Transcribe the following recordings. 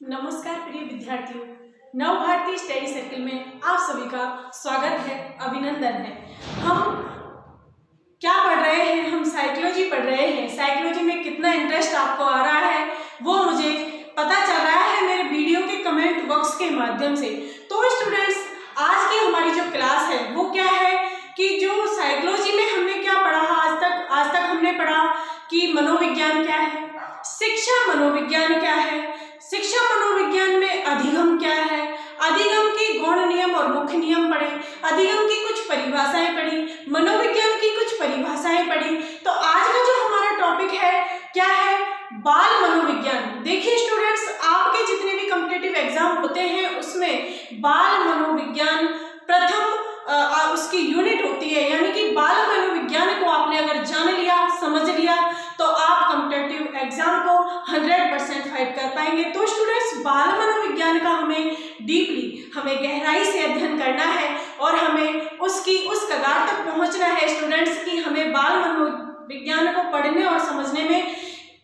नमस्कार प्रिय विद्यार्थियों, नव भारतीय स्टडी सर्किल में आप सभी का स्वागत है, अभिनंदन है। हम क्या पढ़ रहे हैं? हम साइकोलॉजी पढ़ रहे हैं। साइकोलॉजी में कितना इंटरेस्ट आपको आ रहा है वो मुझे पता चल रहा है मेरे वीडियो के कमेंट बॉक्स के माध्यम से। तो स्टूडेंट्स, आज की हमारी जो क्लास है वो क्या है कि जो साइकोलॉजी में हमने क्या पढ़ा आज तक हमने पढ़ा कि मनोविज्ञान क्या है, शिक्षा मनोविज्ञान क्या है, शिक्षा मनोविज्ञान में अधिगम क्या है, अधिगम के गौण नियम और मुख्य नियम पढ़े, अधिगम की कुछ परिभाषाएं पढ़ी, मनोविज्ञान की कुछ परिभाषाएं पढ़ी। तो आज का जो हमारा टॉपिक है क्या है? बाल मनोविज्ञान। देखिए स्टूडेंट्स, आपके जितने भी कॉम्पिटिटिव एग्जाम होते हैं उसमें बाल मनोविज्ञान प्रथम उसकी यूनिट होती है, यानी कि बाल मनोविज्ञान को आपने अगर जान लिया, समझ लिया तो आप कॉम्पिटिटिव एग्जाम को 100% फाइट कर पाएंगे। तो स्टूडेंट्स, बाल मनोविज्ञान का हमें डीपली, हमें गहराई से अध्ययन करना है और हमें उस कगार तक पहुंचना है स्टूडेंट्स कि हमें बाल मनोविज्ञान को पढ़ने और समझने में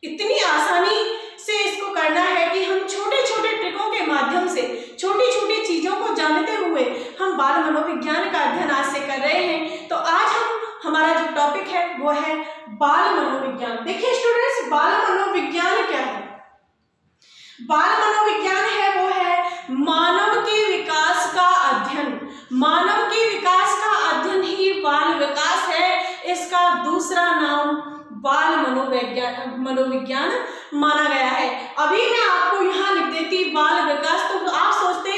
इतनी आसानी से इसको करना है कि हम छोटे छोटे ट्रिकों के माध्यम से, छोटी छोटी चीजों को जानते हुए हम बाल मनोविज्ञान का अध्ययन आज से कर रहे हैं। तो आज हमारा जो टॉपिक है वो है बाल मनोविज्ञान। देखिए स्टूडेंट्स, बाल मनोविज्ञान क्या है? बाल मनोविज्ञान है वो है मानव के विकास का अध्ययन। मानव के विकास का अध्ययन ही बाल विकास है। इसका दूसरा नाम बाल मनोविज्ञान माना गया है। अभी मैं आपको यहाँ लिख देती बाल विकास, तो आप सोचते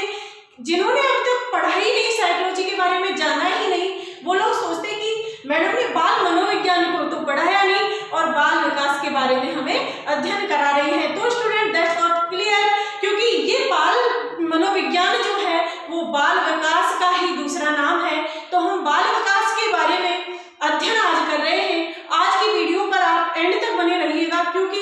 जिन्होंने अभी तक पढ़ा ही नहीं, साइकोलॉजी के बारे में जाना ही नहीं, वो लोग सोचते कि मैडम ने बाल मनोविज्ञान को तो पढ़ाया नहीं और बाल विकास के बारे में हमें अध्ययन करा रही है। तो स्टूडेंट, दैट्स नॉट क्लियर, क्योंकि ये बाल मनोविज्ञान जो है वो बाल विकास का ही दूसरा नाम है। तो हम बाल विकास के बारे में अध्ययन आज कर रहे हैं। आज की वीडियो पर आप एंड तक बने रहिएगा, क्योंकि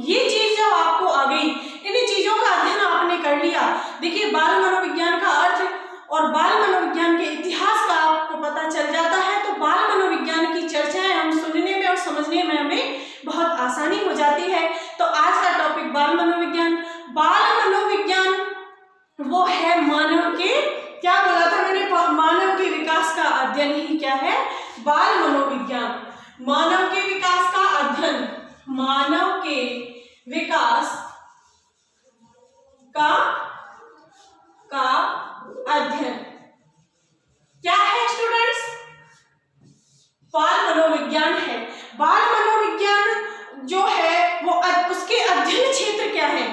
ये चीज जब आपको आ गई, इन चीजों का अध्ययन आपने कर लिया, देखिए बाल मनोविज्ञान का अर्थ और बाल मनोविज्ञान के इतिहास का आपको पता चल जाता है, तो बाल मनोविज्ञान की चर्चाएं हम सुनने में और समझने में हमें बहुत आसानी हो जाती है। तो आज का टॉपिक बाल मनोविज्ञान। बाल मनोविज्ञान वो है मानव के, क्या बोला था मैंने, मानव के विकास का अध्ययन ही क्या है? बाल मनोविज्ञान। मानव के विकास का अध्ययन, मानव के विकास का अध्ययन क्या है स्टूडेंट्स? बाल मनोविज्ञान है। बाल मनोविज्ञान जो है वो उसके अध्ययन क्षेत्र क्या है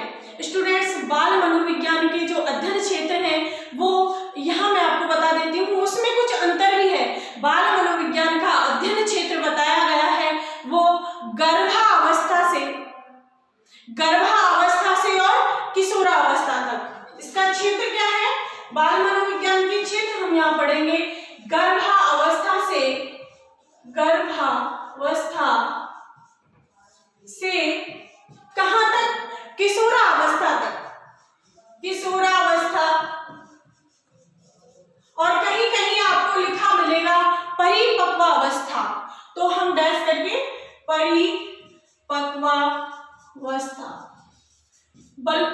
स्टूडेंट्स? बाल मनोविज्ञान के जो अध्ययन क्षेत्र हैं वो यहाँ मैं आपको बता देती हूँ, उसमें कुछ अंतर भी है। बाल मनोविज्ञान का अध्ययन क्षेत्र बताया गया है वो गर्भावस्था से और किशोरावस्था तक। इसका क्षेत्र क्या है? बाल मनोविज्ञान के क्षेत्र हम यहाँ पढ़ेंगे गर्भावस्था से कहाँ तक? किशोरावस्था तक। किशोरावस्था, और कहीं कहीं आपको लिखा मिलेगा परिपक्वावस्था, तो हम डैश करके परिपक्वावस्था।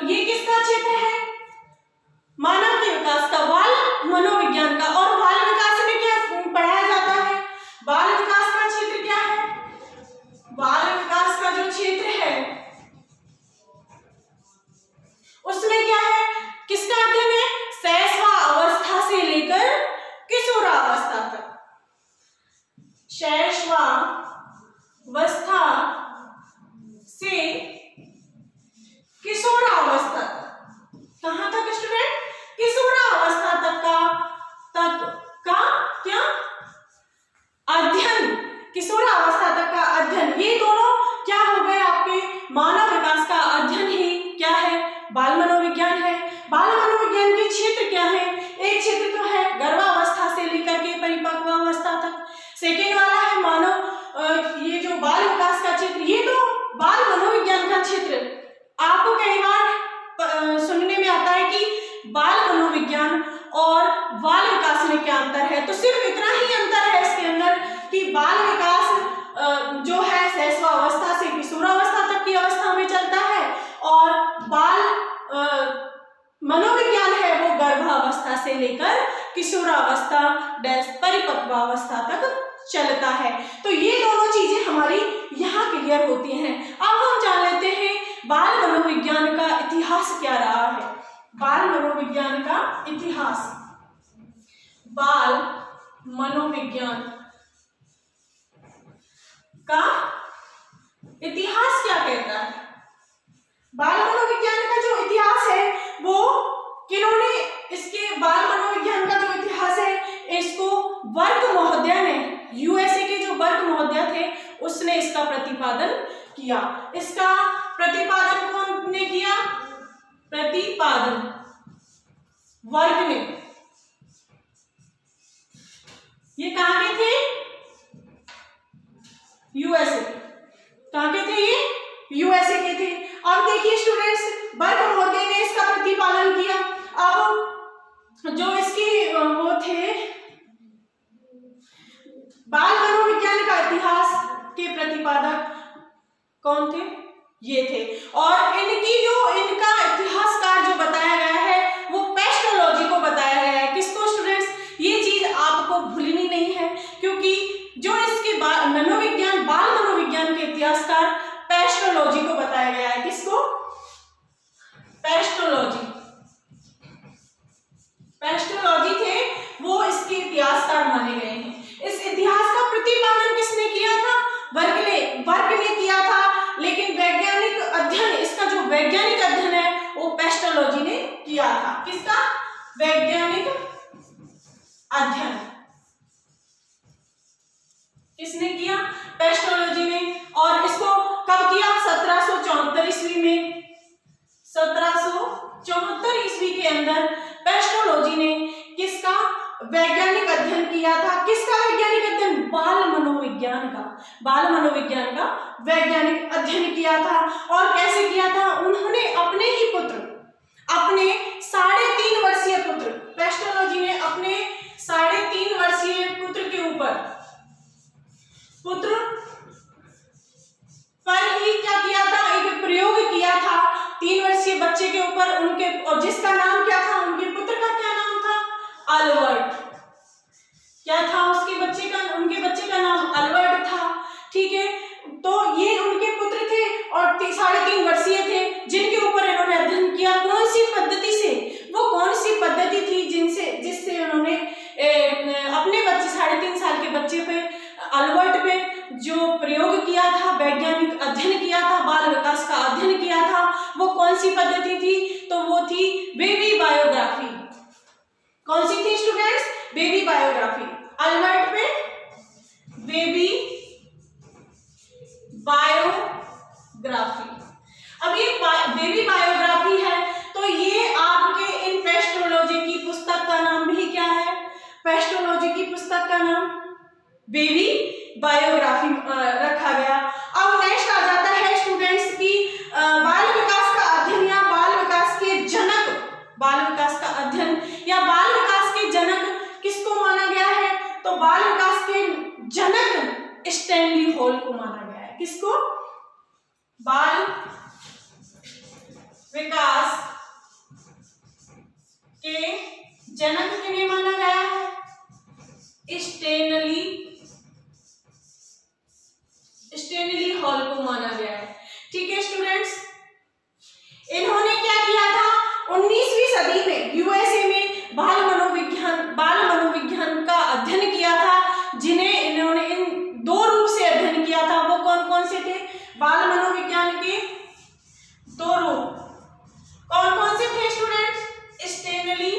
ये किसका क्षेत्र है? मानव के विकास का, बाल मनोविज्ञान का। और बाल विकास में क्या पढ़ाया जाता है? बाल विकास का क्षेत्र क्या है? बाल विकास का जो क्षेत्र है उसमें क्या है? किसका अध्ययन है? शैशवावस्था से लेकर किशोरावस्था तक। शैशवावस्था से किशोरावस्था तक। कहां तक स्टूडेंट? किशोरावस्था तक लेकर किशोरावस्था परिपक्वावस्था तक चलता है। तो ये दोनों चीजें हमारी यहाँ क्लियर होती हैं। अब हम जान लेते हैं बाल मनोविज्ञान का इतिहास क्या रहा है। बाल मनोविज्ञान का इतिहास, बाल मनोविज्ञान का इतिहास क्या कहता है। बाल मनोविज्ञान का जो इतिहास है वो किन्होंने, इसके बाल मनोविज्ञान का जो इतिहास है इसको वर्क महोदय ने, यूएसए के जो वर्क महोदय थे उसने इसका प्रतिपादन किया। इसका प्रतिपादन कौन ने किया? प्रतिपादन वर्क ने। ये कहाँ के थे? यूएसए। कहाँ के थे ये? यूएसए के थे। अब देखिए स्टूडेंट्स, वर्क महोदय ने इसका प्रतिपादन किया। अब जो इसकी वो थे बाल मनोविज्ञान का इतिहास के प्रतिपादक कौन थे? ये थे। और इनका इतिहासकार जो बताया गया है वो पेस्टोलॉजी को बताया गया है। किसको स्टूडेंट्स? ये चीज आपको भूलनी नहीं है, क्योंकि जो इसके बाल मनोविज्ञान के इतिहासकार पेस्टोलॉजी को बताया गया है। किसको? पेस्टोलॉजी थे, वो इसके इतिहासकार माने गए हैं। इस इतिहास का प्रतिपादन किसने किया था? वर्क ने किया था, लेकिन वैज्ञानिक अध्ययन, इसका जो वैज्ञानिक अध्ययन है वो पेस्टोलॉजी ने किया था। किसका? वैज्ञानिक अध्ययन किसने किया? पेस्टोलॉजी ने। और इसको कब किया? 1774 ईस्वी में। 1774 ईस्वी के अंदर पेस्टोलॉजी ने किसका वैज्ञानिक अध्ययन किया था? किसका वैज्ञानिक अध्ययन? बाल मनोविज्ञान का वैज्ञानिक अध्ययन किया था। और कैसे किया था? उन्होंने अपने ही पुत्र, अपने 3.5 वर्षीय पुत्र, पेस्टोलॉजी ने अपने 3.5 वर्षीय पुत्र के ऊपर पर ही क्या किया था? एक प्रयोग किया था 3 वर्षीय बच्चे के ऊपर, उनके, और जिसका नाम क्या था? उनके पुत्र का क्या नाम था? अल्बर्ट। क्या था उनके बच्चे का नाम? अल्बर्ट था। ठीक है, तो ये उनके पुत्र थे और 3.5 वर्षीय थे, जिनके ऊपर इन्होंने अध्ययन किया। कौन सी पद्धति से? वो कौन सी पद्धति थी जिससे उन्होंने अपने बच्चे 3.5 साल के बच्चे पे, अल्बर्ट पे जो प्रयोग किया था, वैज्ञानिक अध्ययन किया था, बाल विकास का अध्ययन किया था, वो कौन सी पद्धति थी? तो वो थी बेबी बायोग्राफी। कौन सी थी स्टूडेंट्स? Baby biography. अल्बर्ट पे बेबी बायोग्राफी। अब ये बेबी बायोग्राफी है, तो ये आपके इन पेस्टोलॉजी की पुस्तक का नाम भी क्या है? पेस्टोलॉजी की पुस्तक का नाम बेबी बायोग्राफी रखा गया। अब नेक्स्ट आ जाता है स्टूडेंट्स की बाल विकास का अध्ययन या बाल विकास के जनक। बाल विकास का अध्ययन या बाल विकास के जनक किसको माना गया है? तो बाल विकास के जनक स्टैनली हॉल को माना गया है। किसको? बाल विकास के जनक किन्हें माना गया है? स्टैनली हॉल को माना गया है। ठीक है स्टूडेंट्स, इन्होंने क्या किया था? 19वीं सदी में यूएसए में बाल मनोविज्ञान का अध्ययन किया था, जिन्हें इन्होंने इन 2 रूप से अध्ययन किया था। वो कौन कौन से थे? बाल मनोविज्ञान के 2 रूप कौन कौन से थे स्टूडेंट्स? स्टैनली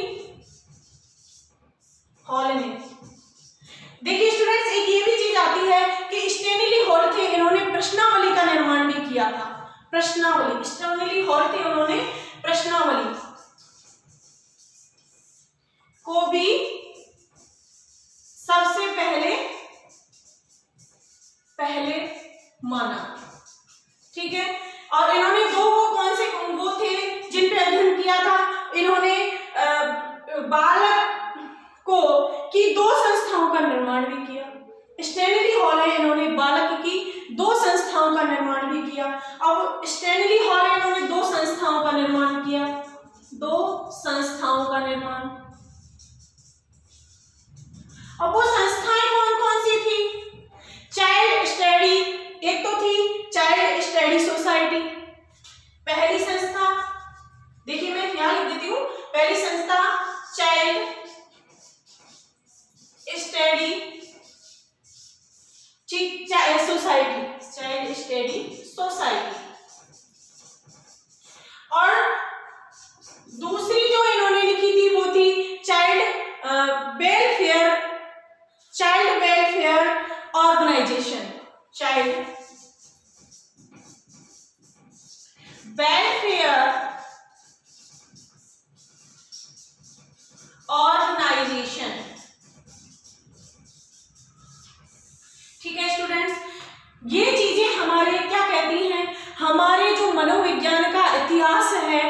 हॉल ने। देखिए स्टूडेंट्स, एक ये भी चीज आती है कि स्टैनली हॉल थे, इन्होंने प्रश्नावली का निर्माण भी किया था। प्रश्नावली, स्टैनली हॉल थे, उन्होंने प्रश्नावली को भी सबसे पहले माना। ठीक है, और इन्होंने वो कौन से वो थे जिन पे अध्ययन किया था? इन्होंने बालक को की 2 संस्थाओं का निर्माण भी किया। स्टैनली हॉल है, इन्होंने बालक की 2 संस्थाओं का निर्माण भी किया। अब स्टैनली हॉल है, इन्होंने 2 संस्थाओं का निर्माण किया। 2 संस्थाओं का निर्माण चाइल्ड स्टडी सोसाइटी। पहली संस्था, देखिए मैं यहां लिख देती हूं, पहली संस्था child study society, child study society. और दूसरी जो इन्होंने लिखी थी वो थी child welfare organisation, child welfare organisation. ठीक है स्टूडेंट्स, ये चीजें हमारे क्या कहती हैं, हमारे जो मनोविज्ञान का इतिहास है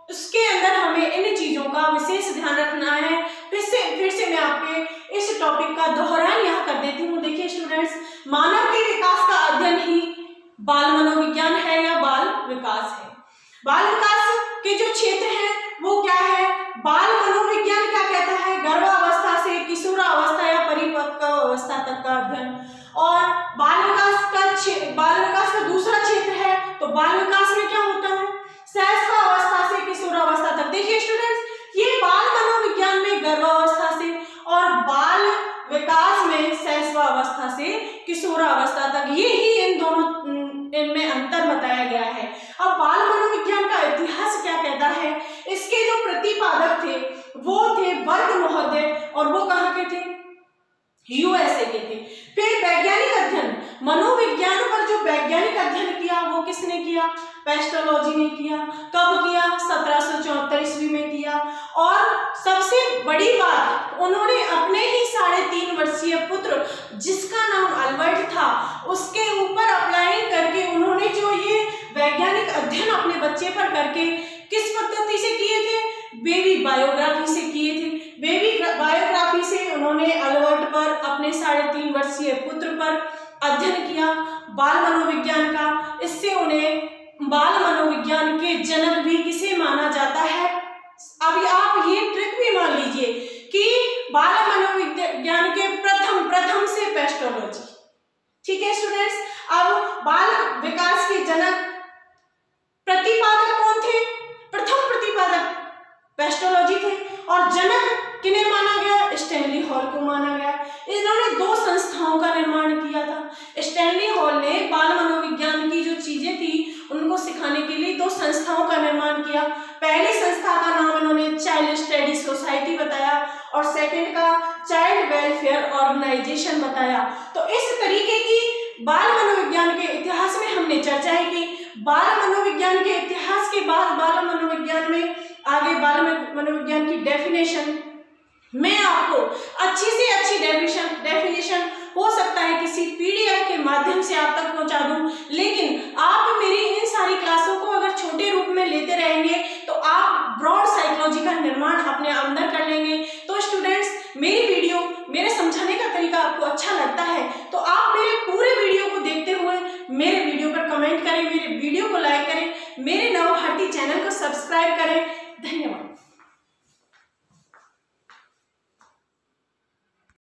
उसके अंदर हमें इन चीजों का विशेष ध्यान रखना है। फिर से मैं आपके इस टॉपिक का दोहरान यहाँ कर देती हूँ। देखिए स्टूडेंट्स, मानव के विकास का अध्ययन ही बाल मनोविज्ञान है या बाल विकास है। बाल विकास के जो क्षेत्र हैं वो क्या है, बाल मनोविज्ञान क्या कहता है, गर्भावस्था से किशोरावस्था या परिपक्व अवस्था तक का अध्ययन। और बाल विकास का दूसरा क्षेत्र है, तो बाल विकास में क्या होता है, शैशवावस्था से किशोरावस्था तक। देखिए स्टूडेंट्स, ये बाल मनोविज्ञान में गर्भावस्था से और बाल विकास में शैशवावस्था से किशोरावस्था तक, ये ही इनमें अंतर बताया गया है। अब बाल मनोविज्ञान का इतिहास क्या कहता है, इसके जो प्रतिपादक थे वो थे वर्ग महोदय, और वो कहाँ के थे, यूएसए के थे। फिर वैज्ञानिक अध्ययन, मनोविज्ञान पर जो वैज्ञानिक अध्ययन किया वो किसने किया, पेस्टोलॉजी ने किया। कब किया, 1774 ईस्वी में किया। और सबसे बड़ी बात, उन्होंने अपने ही 3.5 वर्षीय पुत्र जिसका नाम अल्बर्ट था उसके ऊपर अप्लाई करके उन्होंने जो ये वैज्ञानिक अध्ययन अपने बच्चे पर करके किस पद्धति से किए थे, बेबी बायोग्राफी से किए थे। बेबी बायोग्राफी से उन्होंने अल्बर्ट पर, अपने 3.5 वर्षीय पुत्र पर अध्ययन किया बाल मनोविज्ञान का। इससे उन्हें बाल मनोविज्ञान के जनक भी किसे माना जाता है। अभी आप ये ट्रिक भी मान लीजिए कि बाल मनोविज्ञान के प्रथम से पेस्टोलॉजी। ठीक है स्टूडेंट्स, अब बाल विकास के जनक प्रतिपादक कौन थे, प्रथम प्रतिपादक पेस्टोलॉजी थे, और जनक किन्हें माना गया, स्टैनली हॉल को माना गया। इन्होंने 2 संस्थाओं का निर्माण किया था। स्टैनली हॉल ने बाल मनोविज्ञान की जो चीजें थी उनको सिखाने के लिए 2 संस्थाओं का निर्माण किया। पहली संस्था का नाम इन्होंने चाइल्ड स्टडी सोसाइटी बताया और सेकंड का चाइल्ड वेलफेयर ऑर्गेनाइजेशन बताया। तो इस तरीके की बाल मनोविज्ञान के इतिहास में हमने चर्चाएं की। बाल मनोविज्ञान के इतिहास के बाद बाल मनोविज्ञान में आगे बाल मनोविज्ञान की डेफिनेशन, मैं आपको अच्छी से अच्छी डेफिनेशन हो सकता है किसी पीडीएफ के माध्यम से आप तक पहुंचा दूं, लेकिन आप मेरी इन सारी क्लासों को अगर छोटे रूप में लेते रहेंगे तो आप ब्रॉड साइकोलॉजी का निर्माण अपने अंदर कर लेंगे। तो स्टूडेंट्स, मेरे समझाने का तरीका आपको अच्छा लगता है तो आप मेरे पूरे वीडियो को देखते हुए मेरे वीडियो पर कमेंट करें, मेरे वीडियो को लाइक करें, मेरे नव भारती चैनल को सब्सक्राइब करें।